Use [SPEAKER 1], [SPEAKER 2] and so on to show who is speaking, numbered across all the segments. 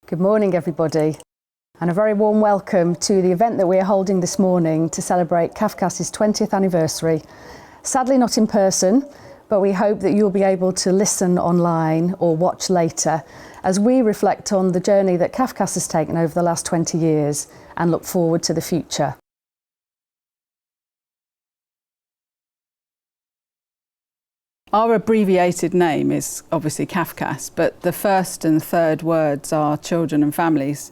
[SPEAKER 1] Good morning, everybody, and a very warm welcome to the event that we are holding this morning to celebrate Cafcass's 20th anniversary. Sadly not in person, but we hope that you'll be able to listen online or watch later as we reflect on the journey that Cafcass has taken over the last 20 years and look forward to the future.
[SPEAKER 2] Our abbreviated name is obviously Cafcass, but the first and third words are children and families.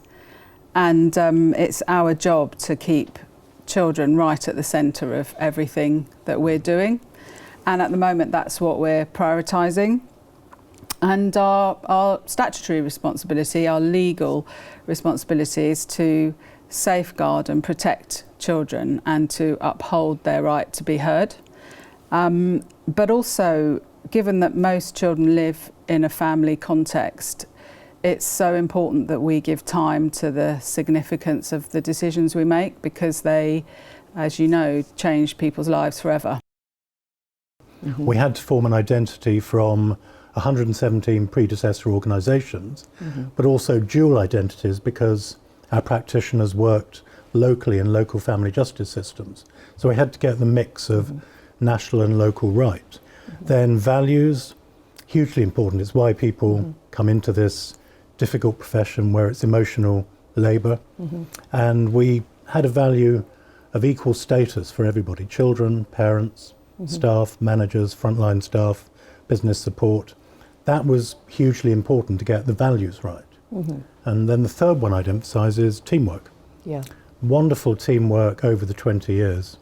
[SPEAKER 2] And it's our job to keep children right at the centre of everything that we're doing. And at the moment, that's what we're prioritising. And our statutory responsibility, our legal responsibility is to safeguard and protect children and to uphold their right to be heard. But also, given that most children live in a family context, it's so important that we give time to the significance of the decisions we make because they, as you know, change people's lives forever.
[SPEAKER 3] Mm-hmm. We had to form an identity from 117 predecessor organisations, but also dual identities because our practitioners worked locally in local family justice systems. So we had to get the mix of national and local right. Then values, hugely important. It's why people come into this difficult profession where it's emotional labour. And we had a value of equal status for everybody, children, parents, staff, managers, frontline staff, business support. That was hugely important to get the values right. And then the third one I'd emphasise is teamwork.
[SPEAKER 1] Yeah.
[SPEAKER 3] Wonderful teamwork over the 20 years.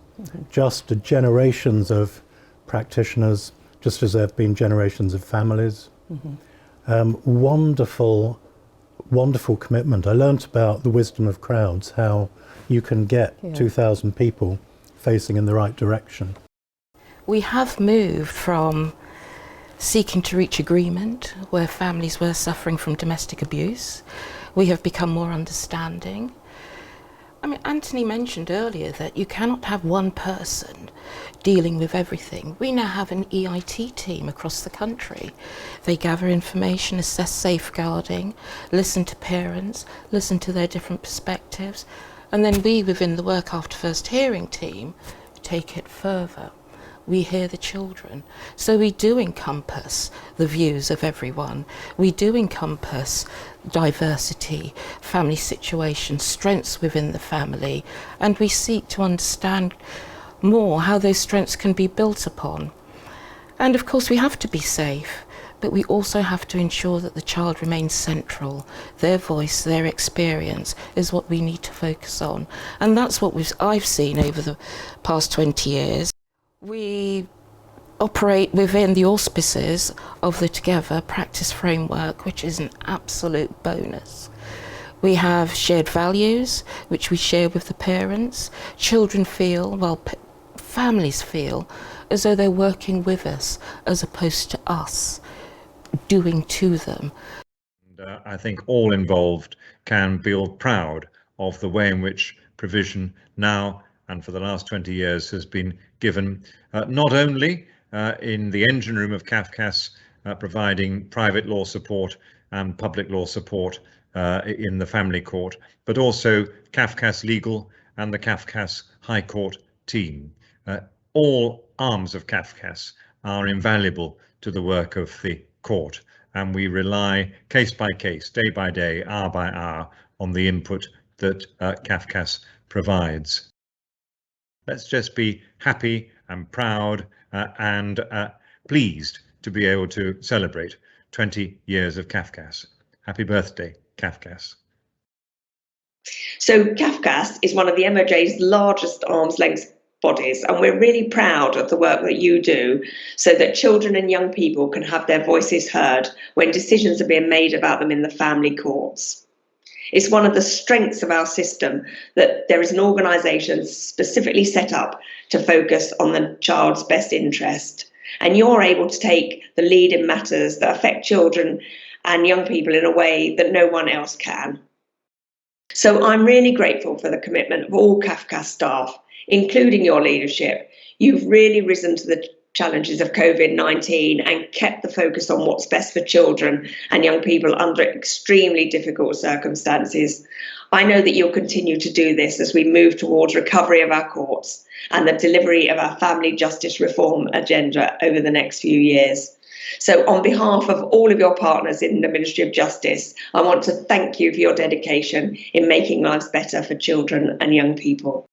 [SPEAKER 3] Just generations of practitioners, just as there have been generations of families. Wonderful commitment. I learnt about the wisdom of crowds, how you can get 2,000 people facing in the right direction.
[SPEAKER 4] We have moved from seeking to reach agreement where families were suffering from domestic abuse. We have become more understanding. I mean, Anthony mentioned earlier that you cannot have one person dealing with everything. We now have an EIT team across the country. They gather information, assess safeguarding, listen to parents, listen to their different perspectives, and then we within the Work After First Hearing team take it further. We hear the children. So we do encompass the views of everyone. We do encompass diversity, family situations, strengths within the family, and we seek to understand more how those strengths can be built upon. And of course we have to be safe, but we also have to ensure that the child remains central. Their voice, their experience is what we need to focus on. And that's what I've seen over the past 20 years. We operate within the auspices of the Together practice framework, which is an absolute bonus. We have shared values, which we share with the parents. Children feel, well, families feel, as though they're working with us, as opposed to us doing to them.
[SPEAKER 5] I think all involved can feel proud of the way in which provision now and for the last 20 years has been given, not only in the engine room of Cafcass, providing private law support and public law support in the family court, but also Cafcass Legal and the Cafcass High Court team. All arms of Cafcass are invaluable to the work of the court, and we rely case by case, day by day, hour by hour on the input that Cafcass provides. Let's just be happy and proud and pleased to be able to celebrate 20 years of Cafcass. Happy birthday, Cafcass.
[SPEAKER 6] So Cafcass is one of the MOJ's largest arm's length bodies, and we're really proud of the work that you do so that children and young people can have their voices heard when decisions are being made about them in the family courts. It's one of the strengths of our system that there is an organisation specifically set up to focus on the child's best interest. And you're able to take the lead in matters that affect children and young people in a way that no one else can. So I'm really grateful for the commitment of all Cafcass staff, including your leadership. You've really risen to the challenges of COVID-19 and kept the focus on what's best for children and young people under extremely difficult circumstances. I know that you'll continue to do this as we move towards recovery of our courts and the delivery of our family justice reform agenda over the next few years. So on behalf of all of your partners in the Ministry of Justice, I want to thank you for your dedication in making lives better for children and young people.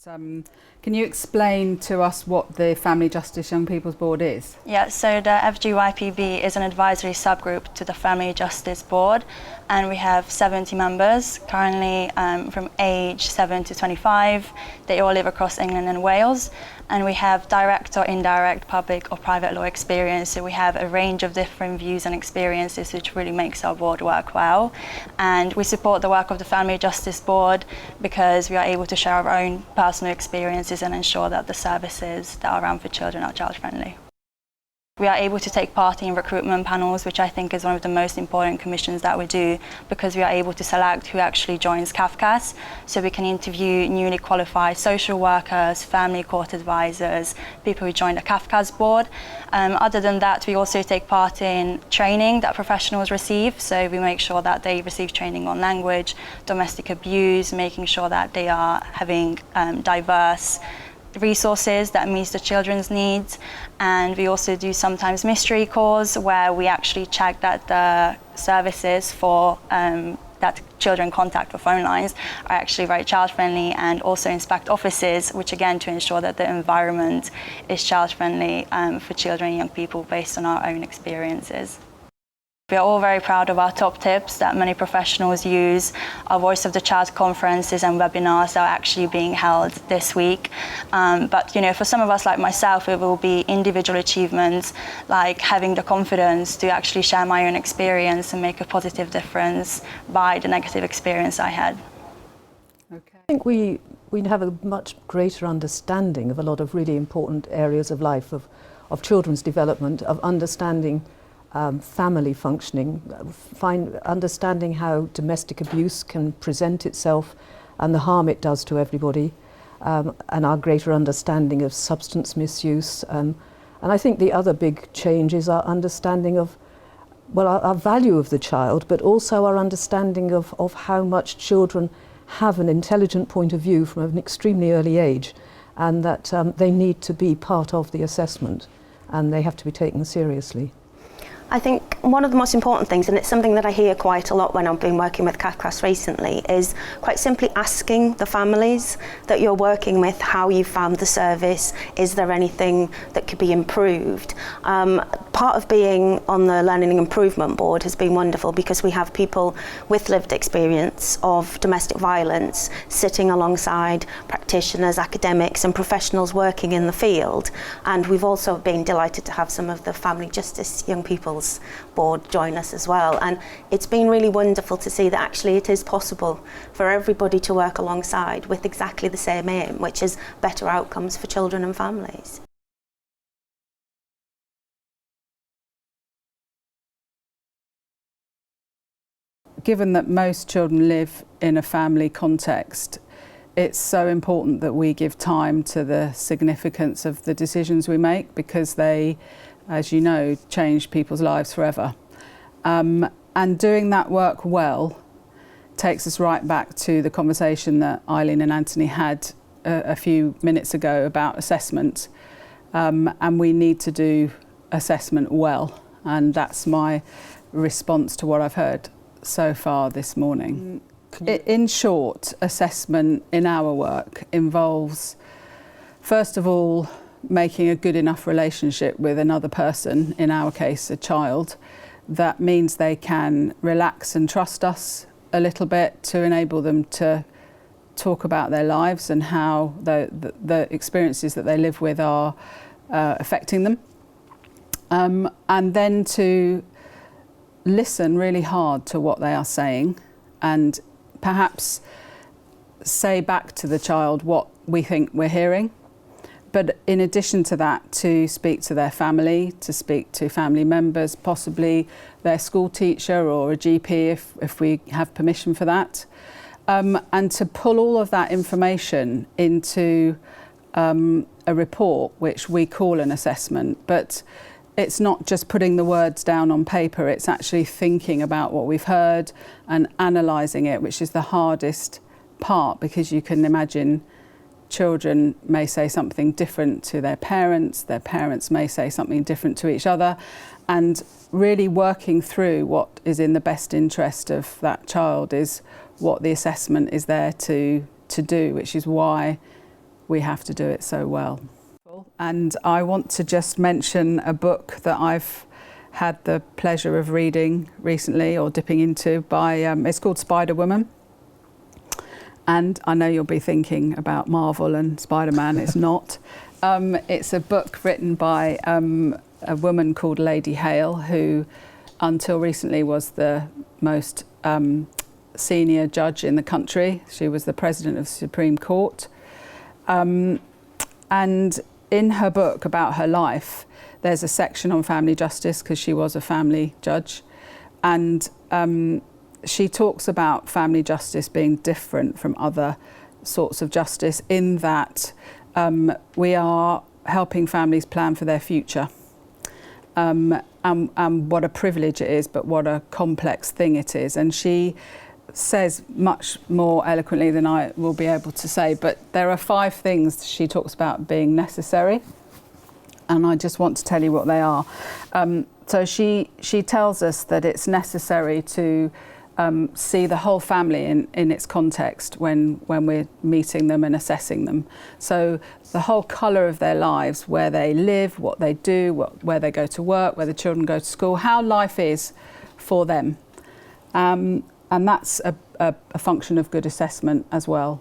[SPEAKER 2] Can you explain to us what the Family Justice Young People's Board is?
[SPEAKER 7] Yeah, so the FGYPB is an advisory subgroup to the Family Justice Board, and we have 70 members currently from age 7 to 25. They all live across England and Wales, and we have direct or indirect public or private law experience. So we have a range of different views and experiences, which really makes our board work well. And we support the work of the Family Justice Board because we are able to share our own personal experiences and ensure that the services that are around for children are child-friendly. We are able to take part in recruitment panels, which I think is one of the most important commissions that we do, because we are able to select who actually joins Cafcass. So we can interview newly qualified social workers, family court advisors, people who join the Cafcass board. Other than that, we also take part in training that professionals receive. So we make sure that they receive training on language, domestic abuse, making sure that they are having diverse resources that meets the children's needs. And we also do sometimes mystery calls where we actually check that the services for that children contact for phone lines are actually very child friendly, and also inspect offices, which again to ensure that the environment is child friendly for children and young people based on our own experiences. We are all very proud of our top tips that many professionals use. Our Voice of the Child conferences and webinars are actually being held this week. But for some of us like myself, it will be individual achievements, like having the confidence to actually share my own experience and make a positive difference by the negative experience I had.
[SPEAKER 8] Okay. I think we have a much greater understanding of a lot of really important areas of life, of children's development, of understanding family functioning, understanding how domestic abuse can present itself and the harm it does to everybody, and our greater understanding of substance misuse. And I think the other big change is our understanding of, well, our value of the child, but also our understanding of how much children have an intelligent point of view from an extremely early age, and that they need to be part of the assessment and they have to be taken seriously.
[SPEAKER 9] I think one of the most important things, and it's something that I hear quite a lot when I've been working with Cafcass recently, is quite simply asking the families that you're working with how you found the service. Is there anything that could be improved? Part of being on the Learning and Improvement Board has been wonderful, because we have people with lived experience of domestic violence sitting alongside practitioners, academics and professionals working in the field. And we've also been delighted to have some of the Family Justice Young People's Board join us as well. And it's been really wonderful to see that actually it is possible for everybody to work alongside with exactly the same aim, which is better outcomes for children and families.
[SPEAKER 2] Given that most children live in a family context, it's so important that we give time to the significance of the decisions we make, because they, as you know, change people's lives forever. And doing that work well takes us right back to the conversation that Eileen and Anthony had a few minutes ago about assessment. And we need to do assessment well. And that's my response to what I've heard so far this morning. In short, assessment in our work involves, first of all, making a good enough relationship with another person, in our case a child, that means they can relax and trust us a little bit, to enable them to talk about their lives and how the experiences that they live with are affecting them. And then to listen really hard to what they are saying, and perhaps say back to the child what we think we're hearing, but in addition to that, to speak to their family, to speak to family members, possibly their school teacher or a GP if we have permission for that, and to pull all of that information into a report which we call an assessment. But it's not just putting the words down on paper, it's actually thinking about what we've heard and analysing it, which is the hardest part, because you can imagine children may say something different to their parents may say something different to each other, and really working through what is in the best interest of that child is what the assessment is there to do, which is why we have to do it so well. And I want to just mention a book that I've had the pleasure of reading recently, or dipping into, by it's called Spider-Woman. And I know you'll be thinking about Marvel and Spider-Man. It's not. It's a book written by a woman called Lady Hale, who until recently was the most senior judge in the country. She was the president of the Supreme Court. And in her book about her life, there's a section on family justice, because she was a family judge. And she talks about family justice being different from other sorts of justice, in that we are helping families plan for their future. And what a privilege it is, but what a complex thing it is. And she says much more eloquently than I will be able to say, but there are 5 things she talks about being necessary, and I just want to tell you what they are. So she tells us that it's necessary to see the whole family in its context when we're meeting them and assessing them. So the whole colour of their lives, where they live, what they do, where they go to work, where the children go to school, how life is for them. And that's a function of good assessment as well.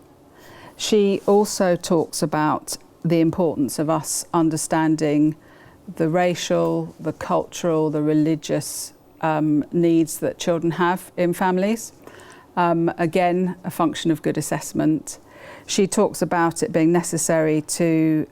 [SPEAKER 2] She also talks about the importance of us understanding the racial, the cultural, the religious needs that children have in families. Again, a function of good assessment. She talks about it being necessary to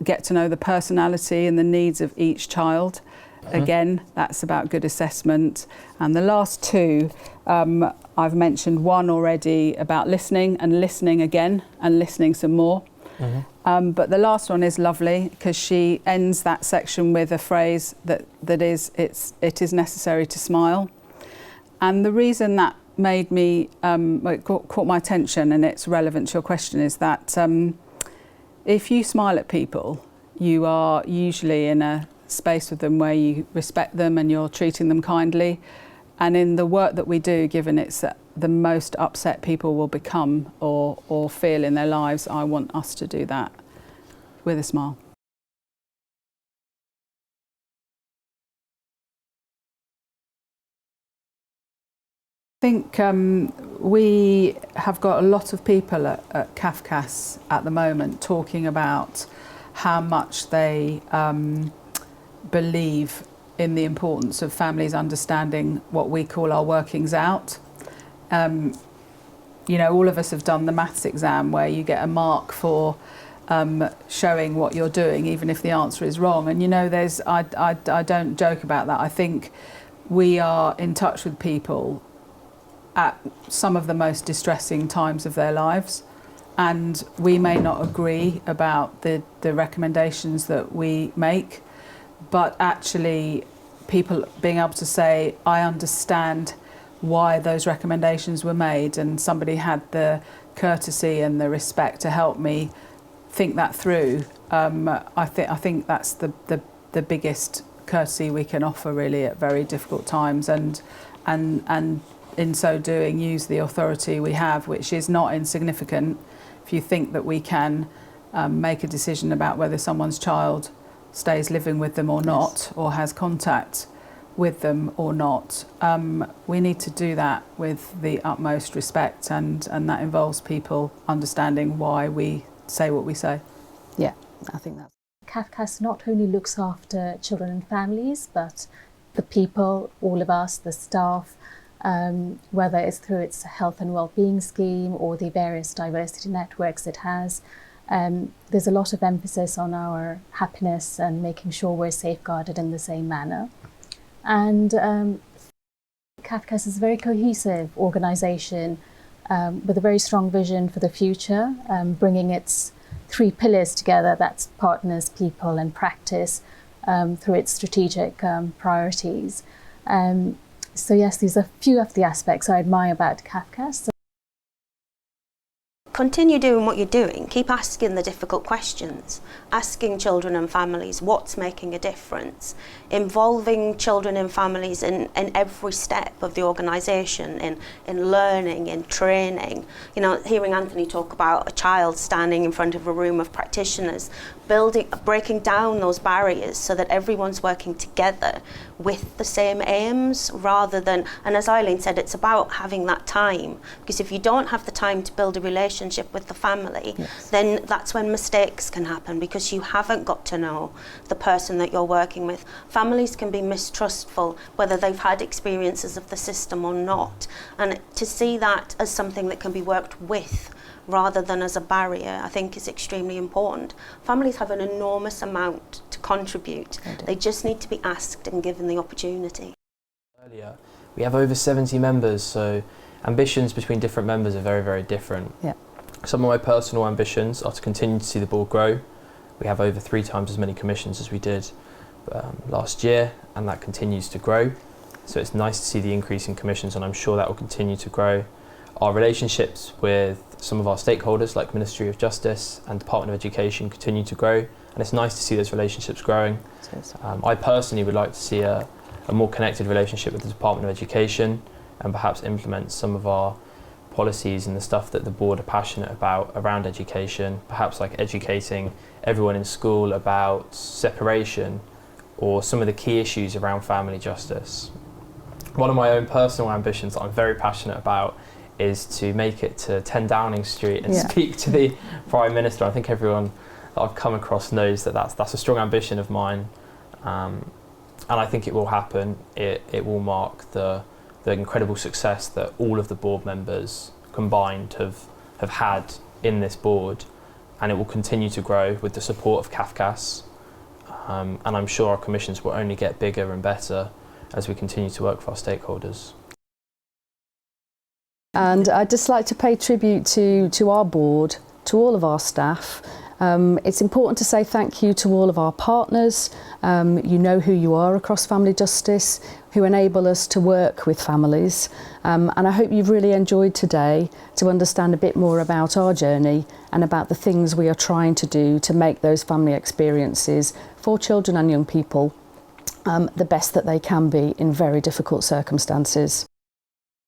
[SPEAKER 2] get to know the personality and the needs of each child. Again, that's about good assessment. And the last 2, I've mentioned one already about listening, and listening again, and listening some more. But the last one is lovely, because she ends that section with a phrase that is, it is necessary to smile. And the reason that made me, it caught my attention, and it's relevant to your question, is that if you smile at people, you are usually in a space with them where you respect them and you're treating them kindly. And in the work that we do, given it's the most upset people will become or feel in their lives, I want us to do that with a smile. I think we have got a lot of people at Cafcass at the moment talking about how much they believe in the importance of families understanding what we call our workings out. You know, all of us have done the maths exam where you get a mark for showing what you're doing, even if the answer is wrong. And you know, I don't joke about that. I think we are in touch with people at some of the most distressing times of their lives, and we may not agree about the recommendations that we make, but actually people being able to say, I understand why those recommendations were made, and somebody had the courtesy and the respect to help me think that through. I think that's the biggest courtesy we can offer, really, at very difficult times, and in so doing use the authority we have, which is not insignificant. If you think that we can make a decision about whether someone's child stays living with them or not, or has contact with them or not, we need to do that with the utmost respect, and that involves people understanding why we say what we say.
[SPEAKER 1] Yeah, I think that's...
[SPEAKER 10] Cafcass not only looks after children and families, but the people, all of us, the staff, whether it's through its health and well-being scheme or the various diversity networks it has, there's a lot of emphasis on our happiness and making sure we're safeguarded in the same manner. And Cafcass is a very cohesive organisation with a very strong vision for the future, bringing its 3 pillars together, that's partners, people and practice, through its strategic priorities. So yes, these are a few of the aspects I admire about Cafcass.
[SPEAKER 9] Continue doing what you're doing. Keep asking the difficult questions, asking children and families what's making a difference, involving children and families in every step of the organisation, in learning, in training. You know, hearing Anthony talk about a child standing in front of a room of practitioners, breaking down those barriers so that everyone's working together with the same aims rather than, and as Eileen said, it's about having that time, because if you don't have the time to build a relationship with the family, yes, then that's when mistakes can happen, because you haven't got to know the person that you're working with. Families can be mistrustful whether they've had experiences of the system or not, and to see that as something that can be worked with rather than as a barrier, I think is extremely important. Families have an enormous amount to contribute. They just need to be asked and given the opportunity.
[SPEAKER 11] Earlier, we have over 70 members, so ambitions between different members are very, very different.
[SPEAKER 1] Yeah.
[SPEAKER 11] Some of my personal ambitions are to continue to see the board grow. We have over 3 times as many commissions as we did last year, and that continues to grow. So it's nice to see the increase in commissions, and I'm sure that will continue to grow. Our relationships with some of our stakeholders like Ministry of Justice and Department of Education continue to grow, and it's nice to see those relationships growing. I personally would like to see a more connected relationship with the Department of Education and perhaps implement some of our policies and the stuff that the board are passionate about around education, perhaps like educating everyone in school about separation or some of the key issues around family justice. One of my own personal ambitions that I'm very passionate about is to make it to 10 Downing Street and speak to the Prime Minister. I think everyone that I've come across knows that that's a strong ambition of mine, and I think it will happen. It will mark the incredible success that all of the board members combined have had in this board, and it will continue to grow with the support of Cafcass, and I'm sure our commissions will only get bigger and better as we continue to work with our stakeholders.
[SPEAKER 1] And I'd just like to pay tribute to our board, to all of our staff. It's important to say thank you to all of our partners. You know who you are across family justice, who enable us to work with families. And I hope you've really enjoyed today to understand a bit more about our journey and about the things we are trying to do to make those family experiences for children and young people the best that they can be in very difficult circumstances.